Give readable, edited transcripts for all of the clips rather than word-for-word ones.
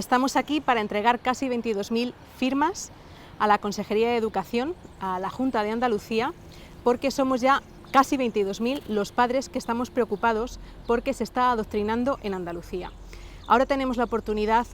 Estamos aquí para entregar casi 22.000 firmas a la Consejería de Educación, a la Junta de Andalucía, porque somos ya casi 22.000 los padres que estamos preocupados porque se está adoctrinando en Andalucía. Ahora tenemos la oportunidad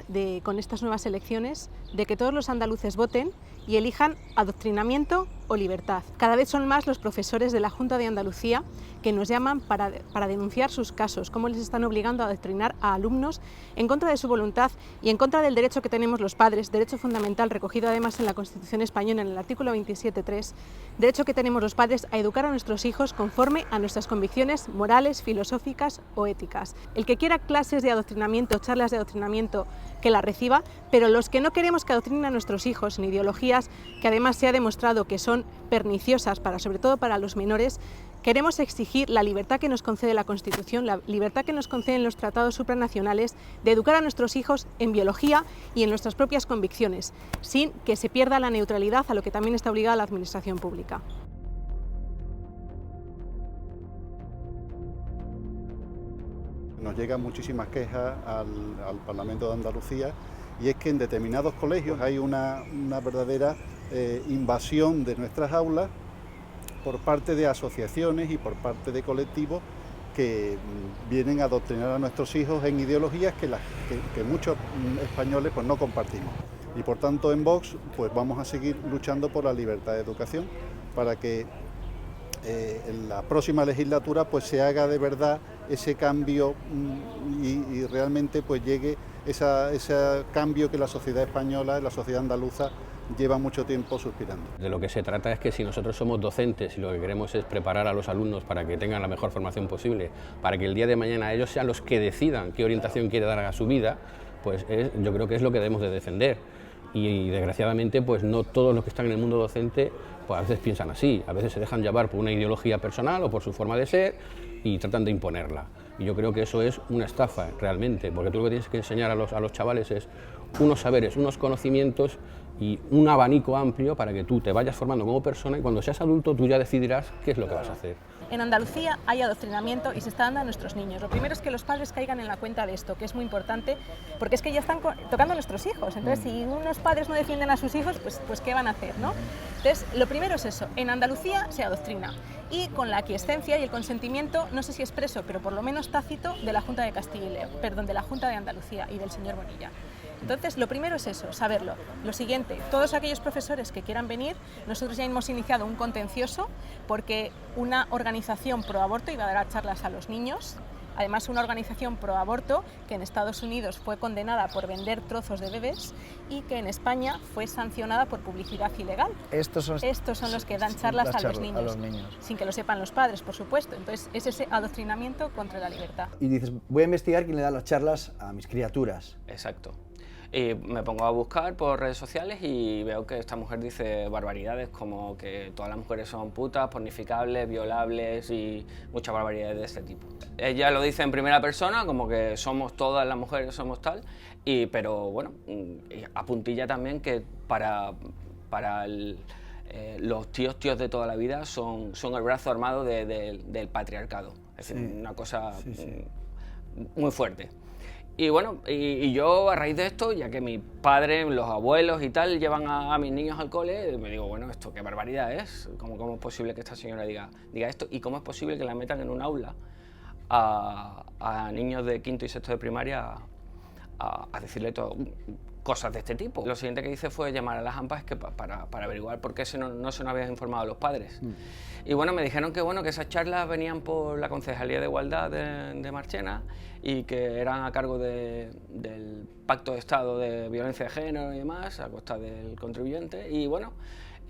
con estas nuevas elecciones de que todos los andaluces voten y elijan adoctrinamiento o libertad. Cada vez son más los profesores de la Junta de Andalucía que nos llaman para denunciar sus casos, cómo les están obligando a adoctrinar a alumnos en contra de su voluntad y en contra del derecho que tenemos los padres, derecho fundamental recogido además en la Constitución española en el artículo 27.3, derecho que tenemos los padres a educar a nuestros hijos conforme a nuestras convicciones morales, filosóficas o éticas. El que quiera clases de adoctrinamiento, charlas de adoctrinamiento, que las reciba, pero los que no queremos que adoctrinen a nuestros hijos en ideologías que además se ha demostrado que son perniciosas, sobre todo para los menores, queremos exigir la libertad que nos concede la Constitución, la libertad que nos conceden los tratados supranacionales de educar a nuestros hijos en biología y en nuestras propias convicciones, sin que se pierda la neutralidad a lo que también está obligada la Administración pública. Nos llegan muchísimas quejas al Parlamento de Andalucía y es que en determinados colegios hay una verdadera invasión de nuestras aulas por parte de asociaciones y por parte de colectivos que vienen a adoctrinar a nuestros hijos en ideologías que muchos españoles pues, no compartimos. Y por tanto en Vox pues, vamos a seguir luchando por la libertad de educación para que en la próxima legislatura pues, se haga de verdad ese cambio y realmente pues, llegue ese cambio que la sociedad española, la sociedad andaluza lleva mucho tiempo suspirando. De lo que se trata es que si nosotros somos docentes y lo que queremos es preparar a los alumnos para que tengan la mejor formación posible, para que el día de mañana ellos sean los que decidan qué orientación quiere dar a su vida, pues yo creo que es lo que debemos de defender. Y desgraciadamente pues no todos los que están en el mundo docente pues a veces piensan así, a veces se dejan llevar por una ideología personal o por su forma de ser y tratan de imponerla. Y yo creo que eso es una estafa realmente, porque tú lo que tienes que enseñar a los chavales es unos saberes, unos conocimientos y un abanico amplio para que tú te vayas formando como persona y cuando seas adulto tú ya decidirás qué es lo que vas a hacer. En Andalucía hay adoctrinamiento y se está dando a nuestros niños. Lo primero es que los padres caigan en la cuenta de esto, que es muy importante, porque es que ya están tocando a nuestros hijos. Entonces, si unos padres no defienden a sus hijos, pues ¿qué van a hacer, no? Entonces, lo primero es eso. En Andalucía se adoctrina y con la aquiescencia y el consentimiento, no sé si expreso, pero por lo menos tácito, de la Junta de Castilla y León, perdón, de la Junta de Andalucía y del señor Bonilla. Entonces, lo primero es eso, saberlo. Lo siguiente, todos aquellos profesores que quieran venir, nosotros ya hemos iniciado un contencioso porque una organización pro aborto iba a dar charlas a los niños, además una organización pro aborto que en Estados Unidos fue condenada por vender trozos de bebés y que en España fue sancionada por publicidad ilegal. Estos son los que dan charlas a los niños, sin que lo sepan los padres, por supuesto. Entonces, es ese adoctrinamiento contra la libertad. Y dices, voy a investigar quién le da las charlas a mis criaturas. Exacto. Y me pongo a buscar por redes sociales y veo que esta mujer dice barbaridades como que todas las mujeres son putas, pornificables, violables y muchas barbaridades de este tipo. Ella lo dice en primera persona, como que somos todas las mujeres, somos tal, pero bueno, a puntilla también que para los tíos de toda la vida son el brazo armado del patriarcado. Es decir, una cosa muy fuerte. Y bueno, y yo a raíz de esto, ya que mi padre, los abuelos y tal llevan a mis niños al cole, me digo, bueno, esto qué barbaridad es, ¿cómo es posible que esta señora diga esto? ¿Y cómo es posible que la metan en un aula a niños de quinto y sexto de primaria a decirle cosas de este tipo? Lo siguiente que hice fue llamar a las AMPA para averiguar por qué no se nos habían informado a los padres. Y bueno, me dijeron que esas charlas venían por la Concejalía de Igualdad de Marchena y que eran a cargo del Pacto de Estado de Violencia de Género y demás, a costa del contribuyente, y bueno,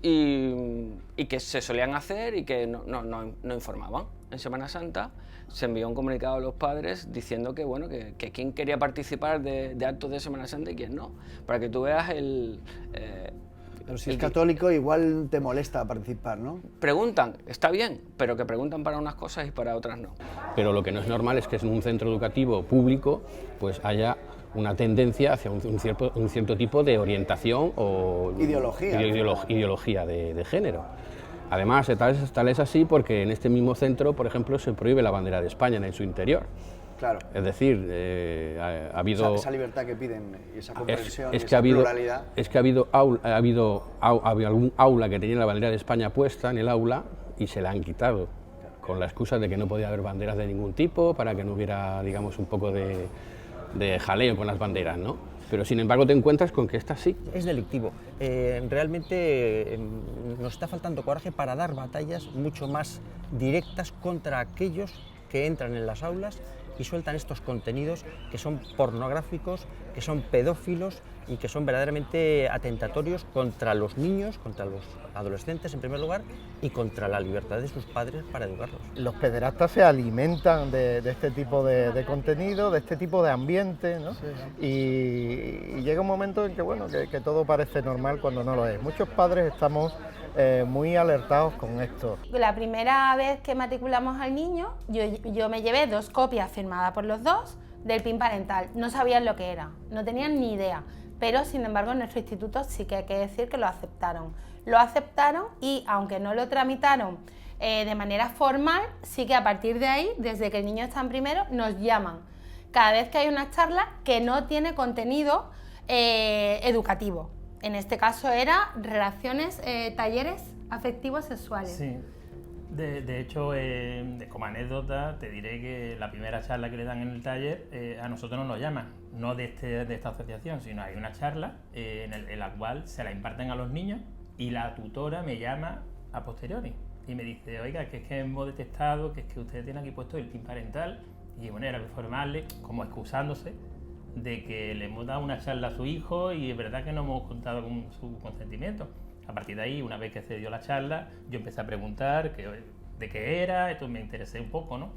y que se solían hacer y que no informaban. En Semana Santa se envió un comunicado a los padres diciendo que quién quería participar de actos de Semana Santa y quién no, para que tú veas Pero si es católico, igual te molesta participar, ¿no? Preguntan, está bien, pero que preguntan para unas cosas y para otras no. Pero lo que no es normal es que en un centro educativo público pues haya una tendencia hacia un cierto tipo de orientación o ideología de género. Además, tal es así porque en este mismo centro, por ejemplo, se prohíbe la bandera de España en su interior. Claro. Es decir, ha habido... Esa libertad que piden y esa comprensión es y que esa pluralidad. Es que ha habido algún aula que tenía la bandera de España puesta en el aula y se la han quitado, con la excusa de que no podía haber banderas de ningún tipo, para que no hubiera, digamos, un poco de jaleo con las banderas, ¿no? Pero sin embargo te encuentras con que esta sí. Es delictivo. Realmente nos está faltando coraje para dar batallas mucho más directas contra aquellos que entran en las aulas y sueltan estos contenidos que son pornográficos, que son pedófilos y que son verdaderamente atentatorios contra los niños, contra los adolescentes en primer lugar, y contra la libertad de sus padres para educarlos. Los pederastas se alimentan de este tipo de contenido, de este tipo de ambiente, ¿no? Y llega un momento en que, bueno, que todo parece normal cuando no lo es. Muchos padres estamos muy alertados con esto. La primera vez que matriculamos al niño, yo me llevé 2 copias firmadas por los dos del PIN parental. No sabían lo que era, no tenían ni idea, pero sin embargo en nuestro instituto sí que hay que decir que lo aceptaron. Lo aceptaron y aunque no lo tramitaron de manera formal, sí que a partir de ahí, desde que el niño está en primero, nos llaman cada vez que hay una charla que no tiene contenido educativo. En este caso era relaciones, talleres afectivos sexuales. Sí, de hecho, como anécdota, te diré que la primera charla que le dan en el taller, a nosotros no nos llaman, no de esta asociación, sino hay una charla en la cual se la imparten a los niños y la tutora me llama a posteriori y me dice, oiga, que es que hemos detectado que es que usted tiene aquí puesto el PIN parental, y bueno, era informarle, como excusándose, de que le hemos dado una charla a su hijo y es verdad que no hemos contado con su consentimiento. A partir de ahí, una vez que se dio la charla, yo empecé a preguntar de qué era, entonces me interesé un poco, ¿no?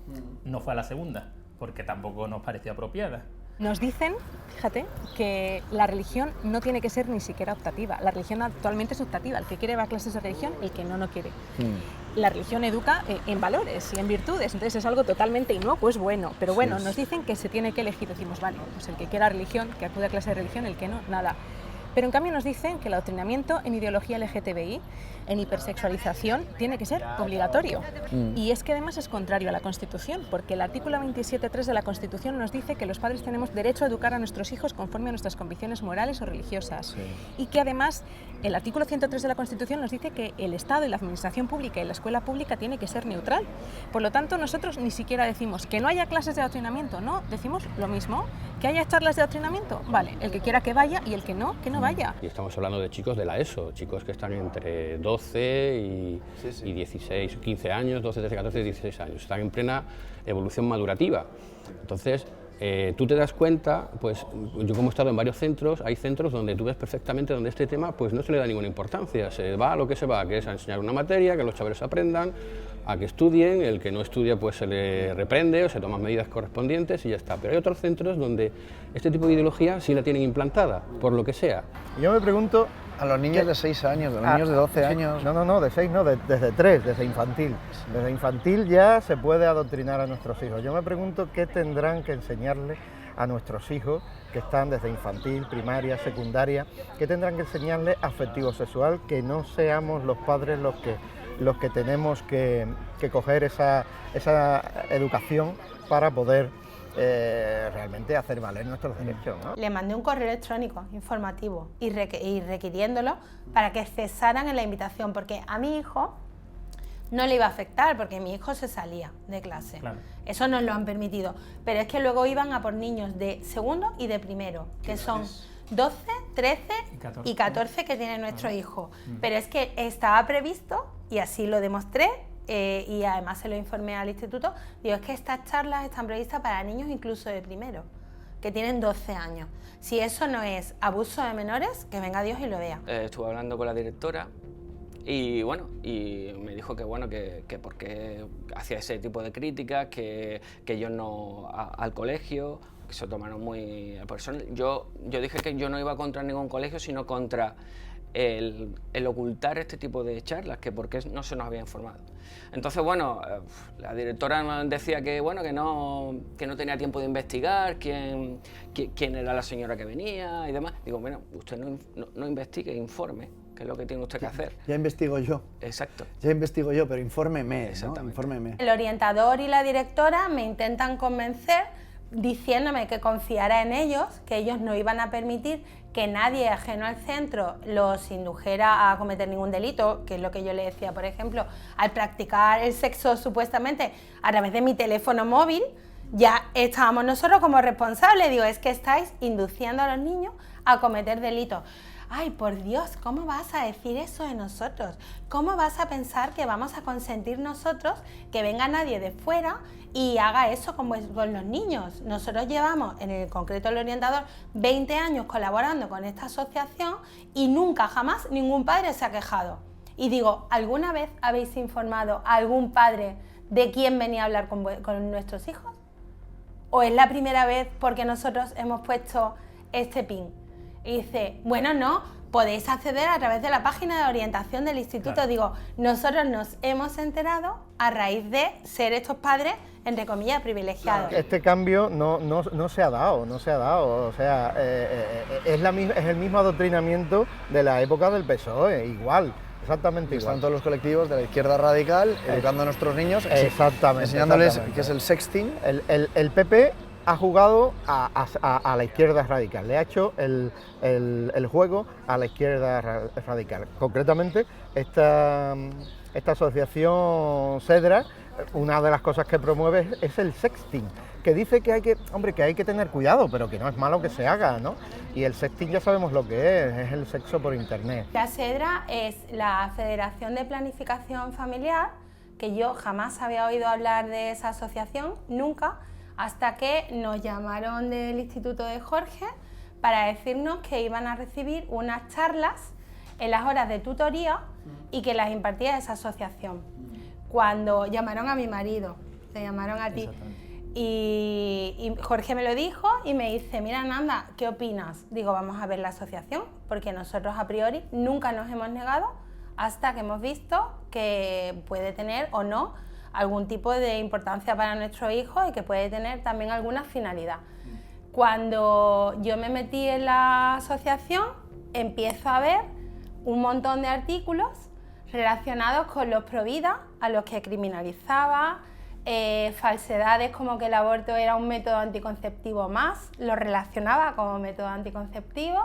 No fue a la segunda, porque tampoco nos pareció apropiada. Nos dicen, fíjate, que la religión no tiene que ser ni siquiera optativa. La religión actualmente es optativa. El que quiere va a clases de religión, el que no, no quiere. La religión educa en valores y en virtudes, entonces es algo totalmente inocuo, es bueno. Pero bueno, nos dicen que se tiene que elegir. Decimos, vale, pues el que quiera religión, que acude a clase de religión, el que no, nada. Pero en cambio nos dicen que el adoctrinamiento en ideología LGTBI, en hipersexualización, tiene que ser obligatorio. Y es que además es contrario a la Constitución, porque el artículo 27.3 de la Constitución nos dice que los padres tenemos derecho a educar a nuestros hijos conforme a nuestras convicciones morales o religiosas. Y que además el artículo 103 de la Constitución nos dice que el Estado y la administración pública y la escuela pública tiene que ser neutral. Por lo tanto, nosotros ni siquiera decimos que no haya clases de adoctrinamiento, no, decimos lo mismo, que haya charlas de adoctrinamiento, vale, el que quiera que vaya y el que no vaya. Y estamos hablando de chicos de la ESO, chicos que están entre 12 y 16, 15 años, 12, 13, 14, 16 años, están en plena evolución madurativa. Entonces, tú te das cuenta, pues yo como he estado en varios centros, hay centros donde tú ves perfectamente donde este tema pues no se le da ninguna importancia, se va a lo que se va, que es a enseñar una materia, que los chavales aprendan, a que estudien, el que no estudia pues se le reprende o se toman medidas correspondientes y ya está. Pero hay otros centros donde este tipo de ideología sí la tienen implantada, por lo que sea. Yo me pregunto... A los niños de 6 años, a los niños de 12 años... No, de 6 no, desde 3, desde infantil. Desde infantil ya se puede adoctrinar a nuestros hijos. Yo me pregunto qué tendrán que enseñarle a nuestros hijos que están desde infantil, primaria, secundaria, qué tendrán que enseñarles afectivo sexual, que no seamos los padres los que tenemos que coger esa educación para poder realmente hacer valer nuestros derechos, ¿no? Le mandé un correo electrónico informativo y requiriéndolo para que cesaran en la invitación, porque a mi hijo no le iba a afectar, porque mi hijo se salía de clase. Claro. Eso nos lo han permitido. Pero es que luego iban a por niños de segundo y de primero, que son 12, 13 y 14 que tiene nuestro hijo. Pero es que estaba previsto, y así lo demostré, y además se lo informé al instituto, digo, es que estas charlas están previstas para niños incluso de primero, que tienen 12 años. Si eso no es abuso de menores, que venga Dios y lo vea. Estuve hablando con la directora y bueno, y me dijo que bueno, que por qué hacía ese tipo de críticas, que yo no al colegio, que se lo tomaron muy personal. Yo dije que yo no iba contra ningún colegio, sino contra el ocultar este tipo de charlas, que por qué no se nos había informado. Entonces, bueno, la directora decía que, bueno, que no tenía tiempo de investigar quién era la señora que venía y demás. Digo, bueno, usted no investigue, informe, que es lo que tiene usted que hacer. Ya investigo yo. Exacto. Ya investigo yo, pero infórmeme, ¿no? Infórmeme. El orientador y la directora me intentan convencer diciéndome que confiara en ellos, que ellos no iban a permitir que nadie ajeno al centro los indujera a cometer ningún delito, que es lo que yo le decía, por ejemplo, al practicar el sexo supuestamente a través de mi teléfono móvil, ya estábamos nosotros como responsables. Digo, es que estáis induciendo a los niños a cometer delitos. Ay, por Dios, ¿cómo vas a decir eso de nosotros? ¿Cómo vas a pensar que vamos a consentir nosotros que venga nadie de fuera y haga eso con los niños? Nosotros llevamos, en el concreto el orientador, 20 años colaborando con esta asociación y nunca, jamás, ningún padre se ha quejado. Y digo, ¿alguna vez habéis informado a algún padre de quién venía a hablar con nuestros hijos? ¿O es la primera vez porque nosotros hemos puesto este pin? Y dice, bueno, no, podéis acceder a través de la página de orientación del instituto. Claro. Digo, nosotros nos hemos enterado a raíz de ser estos padres, entre comillas, privilegiados. Este cambio no se ha dado, o sea, es el mismo adoctrinamiento de la época del PSOE, igual. Exactamente igual. Están todos los colectivos de la izquierda radical educando a nuestros niños, enseñándoles qué es el sexting. El PP ha jugado a la izquierda radical, le ha hecho el juego a la izquierda radical. Concretamente, esta asociación CEDRA, una de las cosas que promueve es el sexting, que dice que hay que tener cuidado, pero que no es malo que se haga, ¿no? Y el sexting ya sabemos lo que es el sexo por internet. La CEDRA es la Federación de Planificación Familiar, que yo jamás había oído hablar de esa asociación, nunca, hasta que nos llamaron del Instituto de Jorge para decirnos que iban a recibir unas charlas en las horas de tutoría y que las impartía esa asociación. Cuando llamaron a mi marido, te llamaron a ti, y Jorge me lo dijo y me dice, mira Nanda, ¿qué opinas? Digo, vamos a ver la asociación, porque nosotros a priori nunca nos hemos negado hasta que hemos visto que puede tener o no algún tipo de importancia para nuestro hijo y que puede tener también alguna finalidad. Cuando yo me metí en la asociación, empiezo a ver un montón de artículos relacionados con los provida, a los que criminalizaba, falsedades como que el aborto era un método anticonceptivo más, lo relacionaba como método anticonceptivo.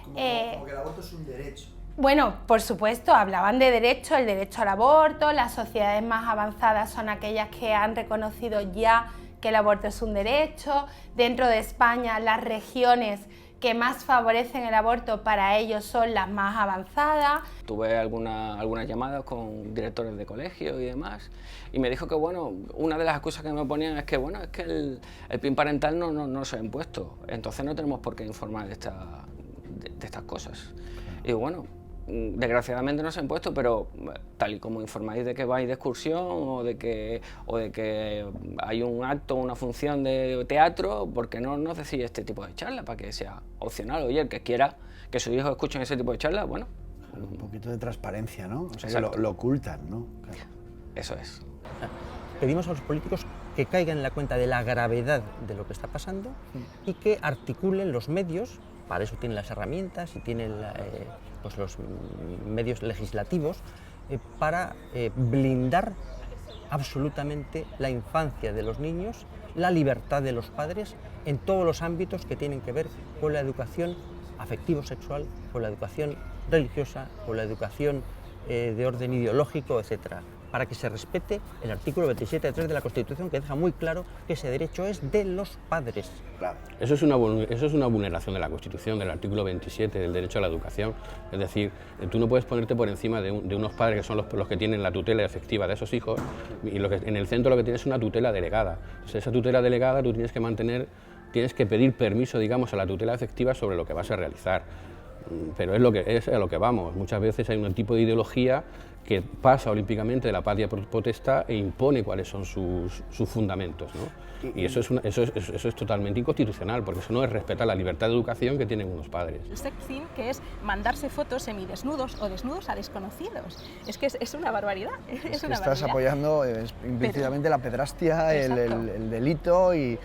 Como que el aborto es un derecho. Bueno, por supuesto, hablaban de derecho, el derecho al aborto, las sociedades más avanzadas son aquellas que han reconocido ya que el aborto es un derecho. Dentro de España, las regiones que más favorecen el aborto para ellos son las más avanzadas. Tuve algunas llamadas con directores de colegio y demás, y me dijo que bueno, una de las excusas que me ponían es que bueno, es que el PIN parental no se ha impuesto, entonces no tenemos por qué informar de estas cosas. Y bueno, desgraciadamente no se ha impuesto, pero tal y como informáis de que vais de excursión o de que hay un acto, una función de teatro, ¿por qué no nos decís este tipo de charla para que sea opcional? Oye, el que quiera que sus hijos escuchen ese tipo de charlas, bueno. Un poquito de transparencia, ¿no? O sea, que lo ocultan, ¿no? Claro. Eso es. Pedimos a los políticos que caigan en la cuenta de la gravedad de lo que está pasando y que articulen los medios. Para eso tienen las herramientas y tienen pues los medios legislativos para blindar absolutamente la infancia de los niños, la libertad de los padres en todos los ámbitos que tienen que ver con la educación afectivo-sexual, con la educación religiosa, con la educación de orden ideológico, etcétera, para que se respete el artículo 27.3 de la Constitución, que deja muy claro que ese derecho es de los padres. Claro. Eso es una vulneración de la Constitución, del artículo 27, del derecho a la educación. Es decir, tú no puedes ponerte por encima de unos padres que son los que tienen la tutela efectiva de esos hijos, y en el centro lo que tienes es una tutela delegada. O sea, esa tutela delegada tú tienes que pedir permiso, digamos, a la tutela efectiva sobre lo que vas a realizar. Pero es a lo que vamos. Muchas veces hay un tipo de ideología que pasa olímpicamente de la patria potestad e impone cuáles son sus fundamentos, ¿no? Y eso es totalmente inconstitucional, porque eso no es respetar la libertad de educación que tienen unos padres. El sexting, que es mandarse fotos semidesnudos o desnudos a desconocidos. Es que es una barbaridad. Es una estás barbaridad. Apoyando implícitamente la pedrastia, el delito y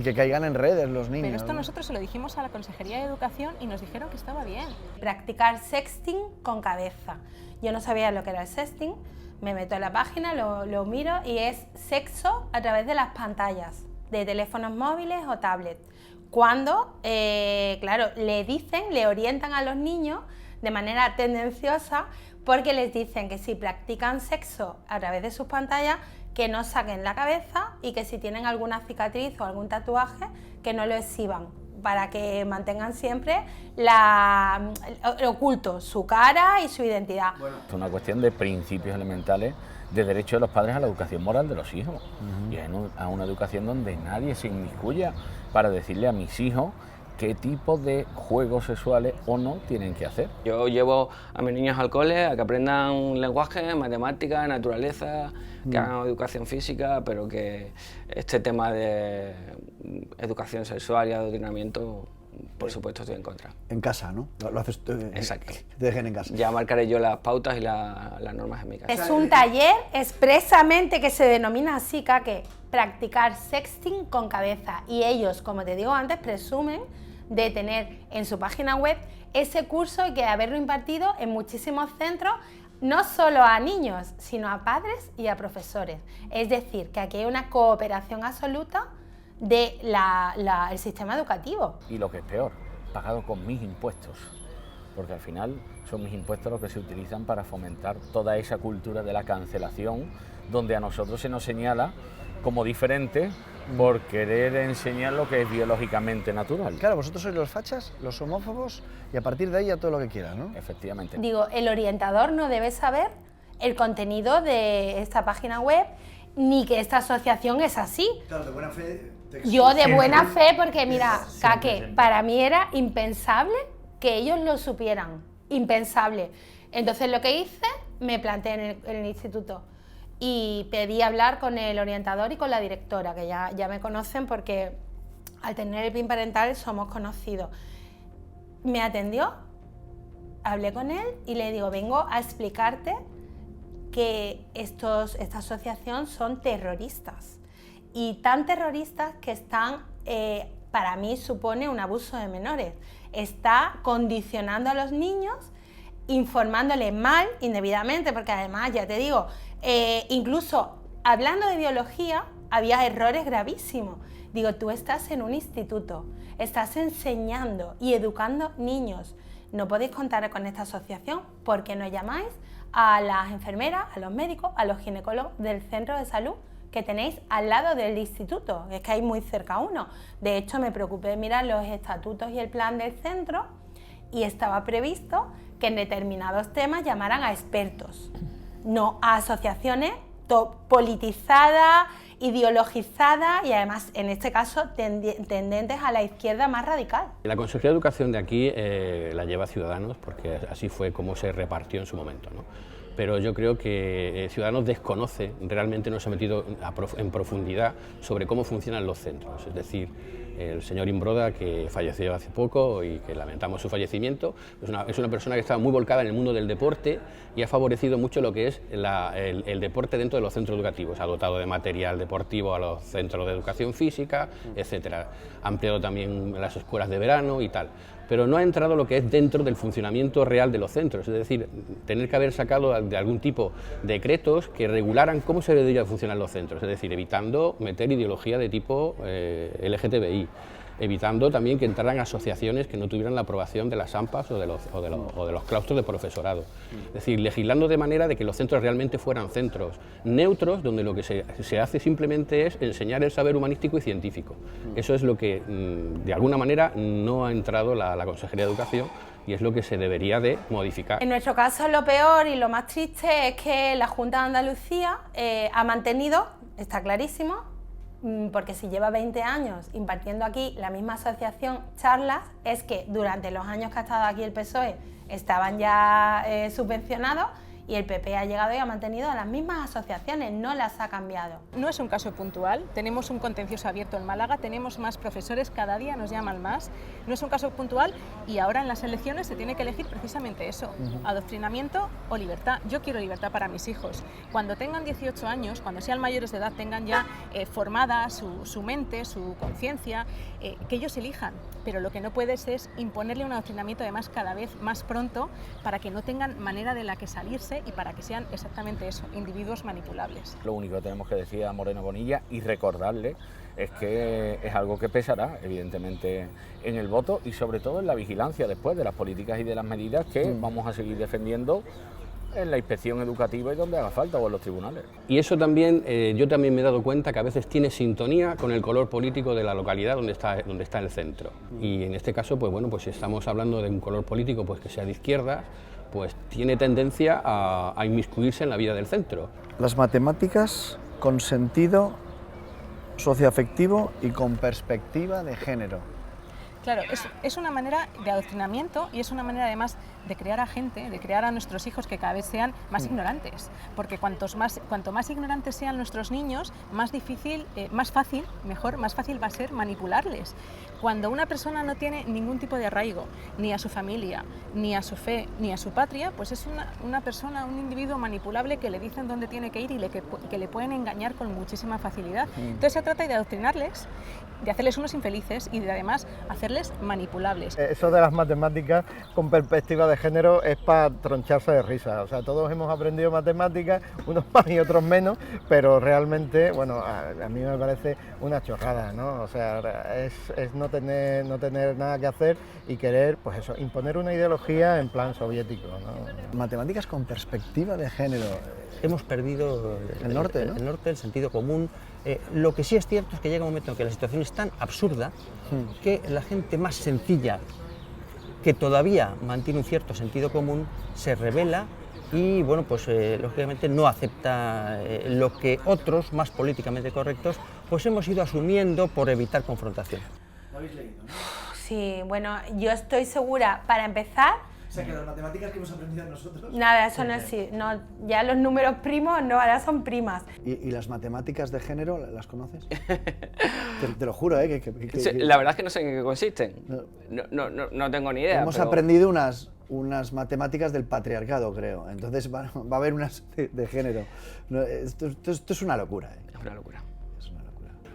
que caigan en redes los niños. Pero esto nosotros se lo dijimos a la Consejería de Educación y nos dijeron que estaba bien. Practicar sexting con cabeza. Yo no sabía lo que era el sexting, me meto en la página, lo miro y es sexo a través de las pantallas de teléfonos móviles o tablets. Cuando, claro, le orientan a los niños de manera tendenciosa, porque les dicen que si practican sexo a través de sus pantallas, que no saquen la cabeza, y que si tienen alguna cicatriz o algún tatuaje, que no lo exhiban, para que mantengan siempre oculto su cara y su identidad. Bueno, es una cuestión de principios elementales de derecho de los padres a la educación moral de los hijos, y a una educación donde nadie se inmiscuya para decirle a mis hijos qué tipo de juegos sexuales o no tienen que hacer. Yo llevo a mis niños al cole a que aprendan lenguaje, matemáticas, naturaleza, que hagan educación física, pero que este tema de educación sexual y adoctrinamiento, por supuesto, estoy en contra. En casa, ¿no? Lo haces Exacto. Te dejen en casa. Ya marcaré yo las pautas y las normas en mi casa. Es un taller expresamente que se denomina así, que practicar sexting con cabeza, y ellos, como te digo antes, presumen de tener en su página web ese curso y que haberlo impartido en muchísimos centros, no solo a niños, sino a padres y a profesores. Es decir, que aquí hay una cooperación absoluta del sistema educativo. Y lo que es peor, pagado con mis impuestos, porque al final son mis impuestos los que se utilizan para fomentar toda esa cultura de la cancelación, donde a nosotros se nos señala como diferente por querer enseñar lo que es biológicamente natural. Claro, vosotros sois los fachas, los homófobos, y a partir de ahí ya todo lo que quieras, ¿no? Efectivamente. Digo, el orientador no debe saber el contenido de esta página web, ni que esta asociación es así. Claro, de buena fe. Yo de buena fe, porque mira, Kake, para mí era impensable que ellos lo supieran, impensable. Entonces lo que hice, me planteé en el instituto y pedí hablar con el orientador y con la directora, que ya me conocen porque al tener el PIN parental somos conocidos. Me atendió, hablé con él y le digo, vengo a explicarte que esta asociación son terroristas, y tan terroristas que están, para mí supone un abuso de menores. Está condicionando a los niños, informándoles mal, indebidamente, porque además, ya te digo, incluso hablando de biología, había errores gravísimos. Digo, tú estás en un instituto, estás enseñando y educando niños. No podéis contar con esta asociación porque no llamáis a las enfermeras, a los médicos, a los ginecólogos del centro de salud que tenéis al lado del instituto, es que hay muy cerca uno. De hecho, me preocupé de mirar los estatutos y el plan del centro, y estaba previsto que en determinados temas llamaran a expertos, no a asociaciones politizadas, ideologizadas y además, en este caso, tendentes a la izquierda más radical. La Consejería de Educación de aquí la lleva Ciudadanos, porque así fue como se repartió en su momento, ¿no? Pero yo creo que Ciudadanos desconoce, realmente no se ha metido en profundidad sobre cómo funcionan los centros. Es decir, el señor Imbroda, que falleció hace poco y que lamentamos su fallecimiento, es una persona que estaba muy volcada en el mundo del deporte y ha favorecido mucho lo que es el deporte dentro de los centros educativos. Ha dotado de material deportivo a los centros de educación física, etcétera. Ha ampliado también las escuelas de verano y tal. Pero no ha entrado lo que es dentro del funcionamiento real de los centros, es decir, tener que haber sacado de algún tipo decretos que regularan cómo se deberían funcionar los centros, es decir, evitando meter ideología de tipo LGTBI, evitando también que entraran asociaciones que no tuvieran la aprobación de las AMPAs o de los claustros de profesorado. Es decir, legislando de manera de que los centros realmente fueran centros neutros, donde lo que se hace simplemente es enseñar el saber humanístico y científico. Eso es lo que, de alguna manera, no ha entrado la Consejería de Educación, y es lo que se debería de modificar. En nuestro caso, lo peor y lo más triste es que la Junta de Andalucía ha mantenido, está clarísimo, porque si lleva 20 años impartiendo aquí la misma asociación charlas, es que durante los años que ha estado aquí el PSOE estaban ya subvencionados, y el PP ha llegado y ha mantenido las mismas asociaciones, no las ha cambiado. No es un caso puntual, tenemos un contencioso abierto en Málaga, tenemos más profesores, cada día nos llaman más, no es un caso puntual, y ahora en las elecciones se tiene que elegir precisamente eso, adoctrinamiento o libertad. Yo quiero libertad para mis hijos. Cuando tengan 18 años, cuando sean mayores de edad, tengan ya formada su mente, su conciencia, que ellos elijan, pero lo que no puedes es imponerle un adoctrinamiento además cada vez más pronto, para que no tengan manera de la que salirse manipularse y para que sean exactamente eso, individuos manipulables. Lo único que tenemos que decir a Moreno Bonilla y recordarle es que es algo que pesará, evidentemente, en el voto y sobre todo en la vigilancia después de las políticas y de las medidas que vamos a seguir defendiendo en la inspección educativa y donde haga falta o en los tribunales. Y eso también, yo también me he dado cuenta que a veces tiene sintonía con el color político de la localidad donde está el centro. Y en este caso, pues bueno, pues si estamos hablando de un color político pues que sea de izquierdas, pues tiene tendencia a inmiscuirse en la vida del centro. Las matemáticas con sentido socioafectivo y con perspectiva de género. Claro, es una manera de adoctrinamiento y es una manera además de crear a gente, de crear a nuestros hijos que cada vez sean más ignorantes, porque cuanto más ignorantes sean nuestros niños, más fácil va a ser manipularles. Cuando una persona no tiene ningún tipo de arraigo, ni a su familia, ni a su fe, ni a su patria, pues es una persona, un individuo manipulable que le dicen dónde tiene que ir y que le pueden engañar con muchísima facilidad. Entonces se trata de adoctrinarles, de hacerles unos infelices y de además hacerles manipulables. Eso de las matemáticas con perspectiva de género es para troncharse de risa. O sea, todos hemos aprendido matemáticas, unos más y otros menos, pero realmente, bueno, a mí me parece una chorrada, ¿no? O sea, es no tener nada que hacer y querer, pues eso, imponer una ideología en plan soviético, ¿no? Matemáticas con perspectiva de género. Hemos perdido el norte, ¿no? El norte, el sentido común. Lo que sí es cierto es que llega un momento en que la situación es tan absurda que la gente más sencilla, que todavía mantiene un cierto sentido común, se rebela y, bueno, pues lógicamente no acepta lo que otros, más políticamente correctos, pues hemos ido asumiendo por evitar confrontación. ¿Lo habéis leído, no? Sí, bueno, yo estoy segura, para empezar... O sea, que las matemáticas que hemos aprendido nosotros... Nada, eso no es así. No, ya los números primos, no, ahora son primas. ¿Y las matemáticas de género, las conoces? te lo juro, ¿eh? La verdad es que no sé en qué consisten. No tengo ni idea. Hemos aprendido unas matemáticas del patriarcado, creo. Entonces va a haber unas de género. Esto es una locura, ¿eh? Es una locura.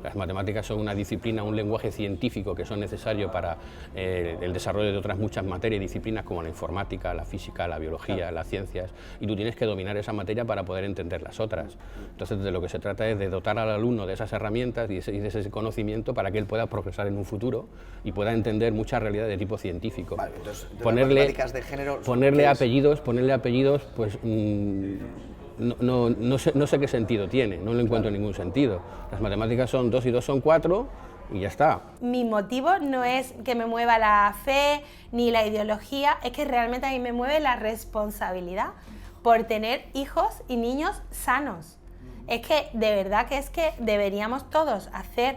Las matemáticas son una disciplina, un lenguaje científico que son necesarios para el desarrollo de otras muchas materias y disciplinas como la informática, la física, la biología, las ciencias, y tú tienes que dominar esa materia para poder entender las otras. Entonces, de lo que se trata es de dotar al alumno de esas herramientas y de ese conocimiento para que él pueda progresar en un futuro y pueda entender muchas realidades de tipo científico. Vale, entonces, ponerle matemáticas de género, ponerle apellidos, pues... No sé qué sentido tiene, no le encuentro ningún sentido. Las matemáticas son 2 y 2 son 4 y ya está. Mi motivo no es que me mueva la fe ni la ideología, es que realmente a mí me mueve la responsabilidad por tener hijos y niños sanos. Es que de verdad que deberíamos todos hacer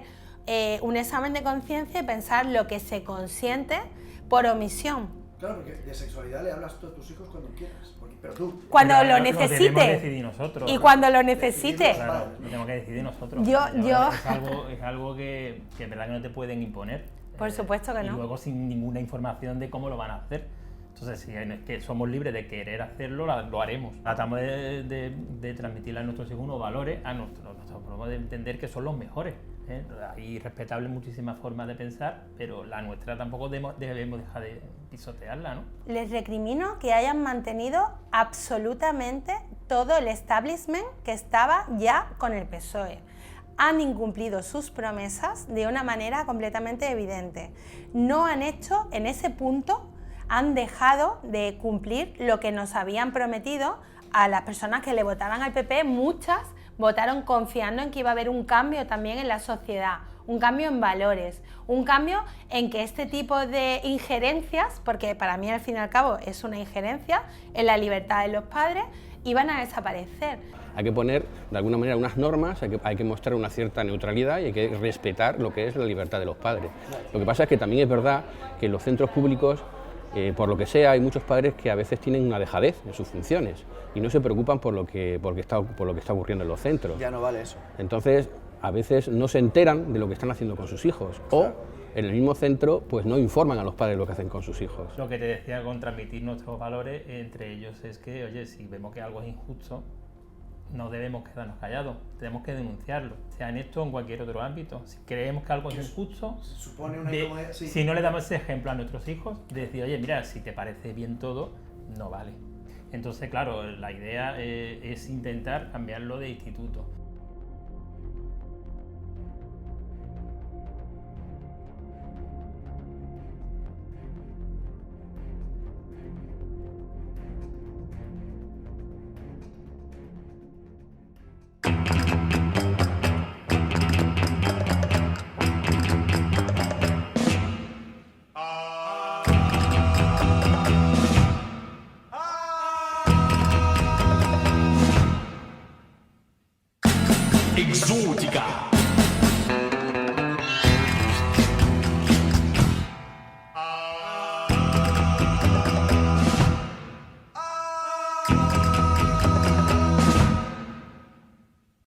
un examen de conciencia y pensar lo que se consiente por omisión. Claro, porque de sexualidad le hablas tú a tus hijos cuando quieras. Pero tú... Cuando lo necesite. Lo decidir nosotros. Y cuando lo necesite. Claro, lo tenemos que decidir nosotros. Es algo que es verdad que no te pueden imponer. Por supuesto que no. Y luego sin ninguna información de cómo lo van a hacer. Entonces, si que somos libres de querer hacerlo, lo haremos. Tratamos de transmitirle a nuestros hijos unos valores, a nosotros podemos entender que son los mejores. Hay respetables muchísimas formas de pensar, pero la nuestra tampoco debemos dejar de pisotearla, ¿no? Les recrimino que hayan mantenido absolutamente todo el establishment que estaba ya con el PSOE. Han incumplido sus promesas de una manera completamente evidente. No han hecho, en ese punto, han dejado de cumplir lo que nos habían prometido a las personas que le votaban al PP. Muchas votaron confiando en que iba a haber un cambio también en la sociedad, un cambio en valores, un cambio en que este tipo de injerencias, porque para mí al fin y al cabo es una injerencia en la libertad de los padres, iban a desaparecer. Hay que poner de alguna manera unas normas, hay que mostrar una cierta neutralidad y hay que respetar lo que es la libertad de los padres. Lo que pasa es que también es verdad que en los centros públicos, por lo que sea, hay muchos padres que a veces tienen una dejadez en sus funciones y no se preocupan por lo que está ocurriendo en los centros. Ya no vale eso. Entonces, a veces no se enteran de lo que están haciendo con sus hijos, o en el mismo centro pues no informan a los padres lo que hacen con sus hijos. Lo que te decía con transmitir nuestros valores, entre ellos es que, oye, si vemos que algo es injusto, no debemos quedarnos callados, tenemos que denunciarlo, sea en esto o en cualquier otro ámbito. Si creemos que algo es injusto, si no le damos ese ejemplo a nuestros hijos, de decir, oye, mira, si te parece bien todo, no vale. Entonces, claro, la idea es intentar cambiarlo de instituto. Exótica.